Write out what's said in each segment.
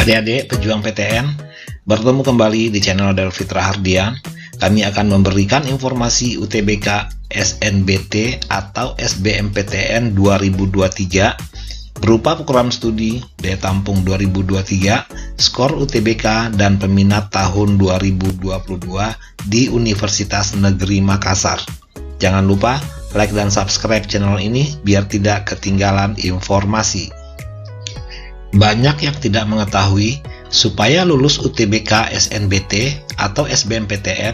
Adik-adik pejuang PTN, bertemu kembali di channel Delfitra Hardian. Kami akan memberikan informasi UTBK SNBT atau SBMPTN 2023 berupa program studi, daya tampung 2023, skor UTBK, dan peminat tahun 2022 di Universitas Negeri Makassar. Jangan lupa like dan subscribe channel ini biar tidak ketinggalan informasi. Banyak yang tidak mengetahui, supaya lulus UTBK SNBT atau SBMPTN,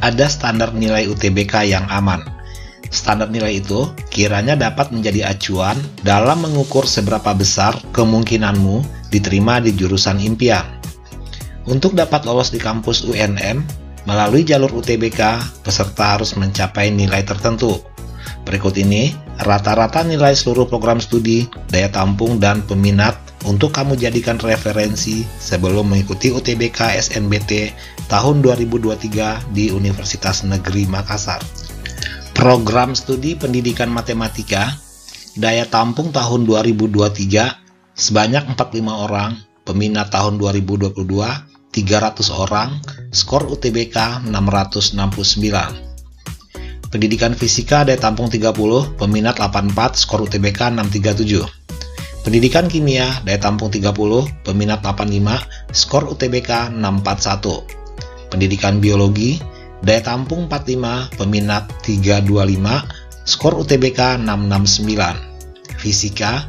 ada standar nilai UTBK yang aman. Standar nilai itu kiranya dapat menjadi acuan dalam mengukur seberapa besar kemungkinanmu diterima di jurusan impian. Untuk dapat lolos di kampus UNM, melalui jalur UTBK, peserta harus mencapai nilai tertentu. Berikut ini rata-rata nilai seluruh program studi, daya tampung, dan peminat untuk kamu jadikan referensi sebelum mengikuti UTBK SNBT tahun 2023 di Universitas Negeri Makassar. Program studi pendidikan matematika, daya tampung tahun 2023 sebanyak 45 orang, peminat tahun 2022 300 orang, skor UTBK 669. Pendidikan fisika daya tampung 30, peminat 84, skor UTBK 637. Pendidikan kimia, daya tampung 30, peminat 85, skor UTBK 641. Pendidikan biologi, daya tampung 45, peminat 325, skor UTBK 669. Fisika,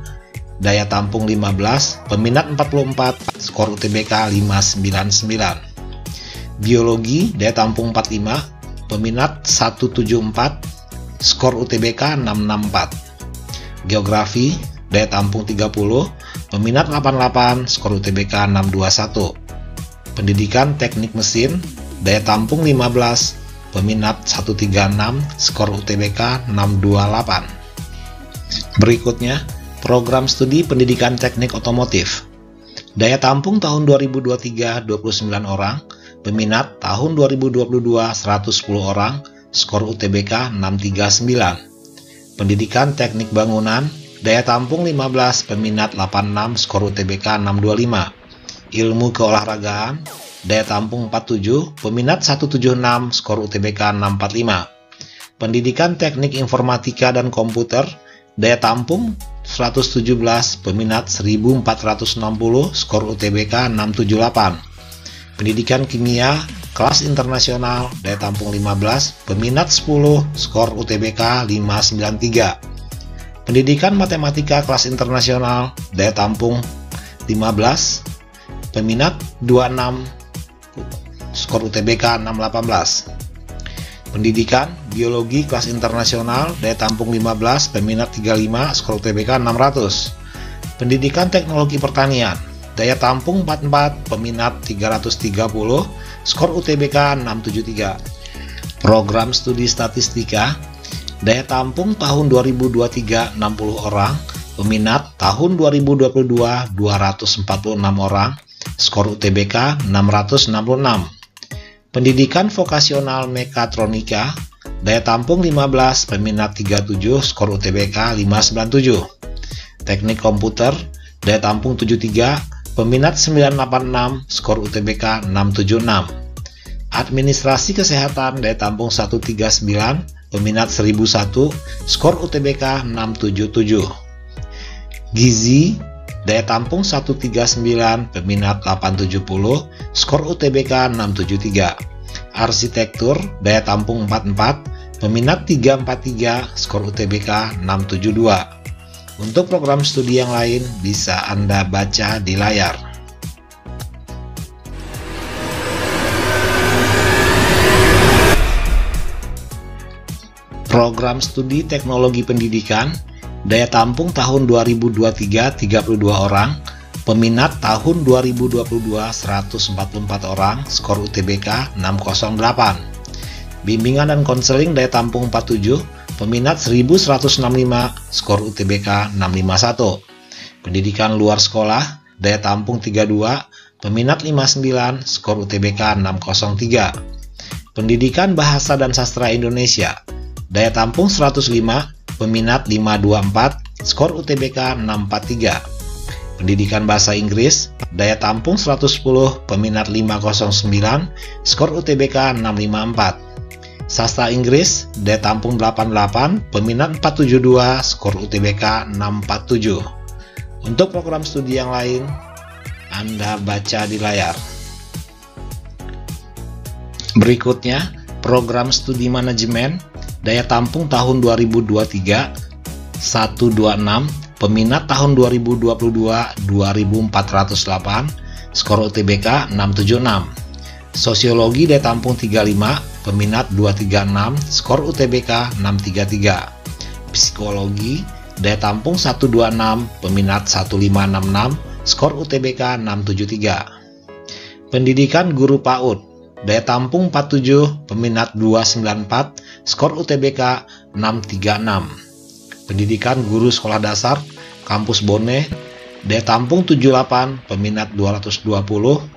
daya tampung 15, peminat 44, skor UTBK 599. Biologi, daya tampung 45, peminat 174, skor UTBK 664. Geografi, daya tampung 30, peminat 88, skor UTBK 621. Pendidikan teknik mesin, daya tampung 15, peminat 136, skor UTBK 628. Berikutnya, program studi pendidikan teknik otomotif. Daya tampung tahun 2023 29 orang, peminat tahun 2022 110 orang, skor UTBK 639. Pendidikan teknik bangunan, daya tampung 15, peminat 86, skor UTBK 625. Ilmu keolahragaan, daya tampung 47, peminat 176, skor UTBK 645. Pendidikan teknik informatika dan komputer, daya tampung 117, peminat 1460, skor UTBK 678. Pendidikan kimia kelas internasional, daya tampung 15, peminat 10, skor UTBK 593. Pendidikan matematika kelas internasional, daya tampung 15, peminat 26, skor UTBK 618. Pendidikan biologi kelas internasional, daya tampung 15, peminat 35, skor UTBK 600. Pendidikan teknologi pertanian, daya tampung 44, peminat 330, skor UTBK 673. Program studi statistika, daya tampung tahun 2023 60 orang, peminat tahun 2022 246 orang, skor UTBK 666. Pendidikan vokasional mekatronika, daya tampung 15, peminat 37, skor UTBK 597. Teknik komputer, daya tampung 73, peminat 986, skor UTBK 676. Administrasi kesehatan, daya tampung 139, peminat 1001, skor UTBK 677. Gizi, daya tampung 139, peminat 870, skor UTBK 673. Arsitektur, daya tampung 44, peminat 343, skor UTBK 672. Untuk program studi yang lain bisa Anda baca di layar. Program studi teknologi pendidikan, daya tampung tahun 2023 32 orang, peminat tahun 2022 144 orang, skor UTBK 608. Bimbingan dan konseling, daya tampung 47, peminat 1165, skor UTBK 651. Pendidikan luar sekolah, daya tampung 32, peminat 59, skor UTBK 603. Pendidikan bahasa dan sastra Indonesia, daya tampung 105, peminat 524, skor UTBK 643. Pendidikan Bahasa Inggris, daya tampung 110, peminat 509, skor UTBK 654. Sastra Inggris, daya tampung 88, peminat 472, skor UTBK 647. Untuk program studi yang lain, Anda baca di layar. Berikutnya, program studi manajemen, daya tampung tahun 2023, 126, peminat tahun 2022, 2408, skor UTBK 676. Sosiologi daya tampung 35, peminat 236, skor UTBK 633. Psikologi, daya tampung 126, peminat 1566, skor UTBK 673. Pendidikan Guru PAUD, daya tampung 47, peminat 294, skor UTBK 636. Pendidikan Guru Sekolah Dasar, Kampus Bone, daya tampung 78, peminat 220,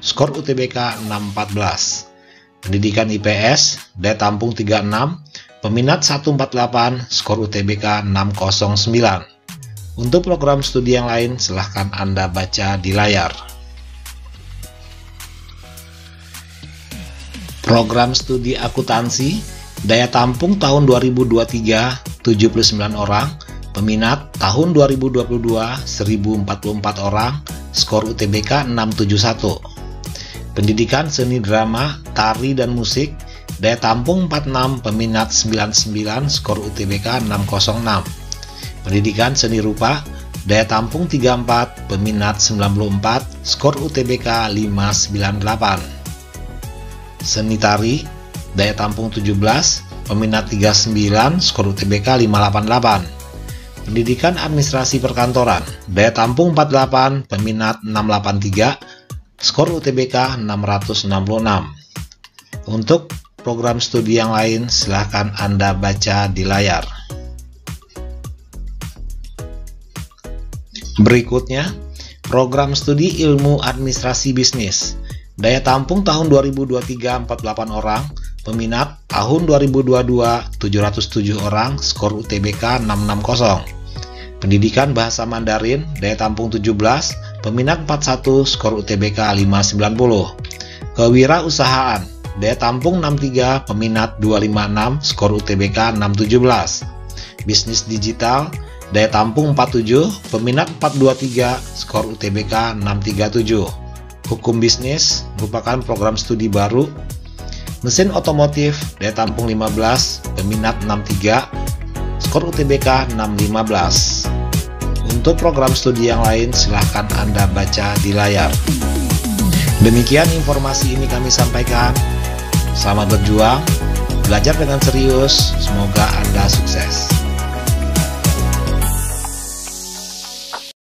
skor UTBK 614. Pendidikan IPS, daya tampung 36, peminat 148, skor UTBK 609. Untuk program studi yang lain, silahkan Anda baca di layar. Program studi akuntansi, daya tampung tahun 2023, 79 orang, peminat tahun 2022, 1044 orang, skor UTBK 671. Pendidikan Seni Drama, Tari dan Musik, daya tampung 46, peminat 99, skor UTBK 606. Pendidikan Seni Rupa, daya tampung 34, peminat 94, skor UTBK 598. Seni Tari, daya tampung 17, peminat 39, skor UTBK 588. Pendidikan Administrasi Perkantoran, daya tampung 48, peminat 683, skor UTBK 666. Untuk program studi yang lain, silahkan Anda baca di layar. Berikutnya, program studi Ilmu Administrasi Bisnis, daya tampung tahun 2023, 48 orang, peminat tahun 2022, 707 orang, skor UTBK 660. Pendidikan Bahasa Mandarin, daya tampung 17, peminat 41, skor UTBK 590. Kewirausahaan, daya tampung 63, peminat 256, skor UTBK 617. Bisnis Digital, daya tampung 47, peminat 423, skor UTBK 637. Hukum Bisnis merupakan program studi baru. Mesin Otomotif, daya tampung 15, peminat 63, skor UTBK 615. Untuk program studi yang lain, silahkan Anda baca di layar. Demikian informasi ini kami sampaikan. Selamat berjuang, belajar dengan serius. Semoga Anda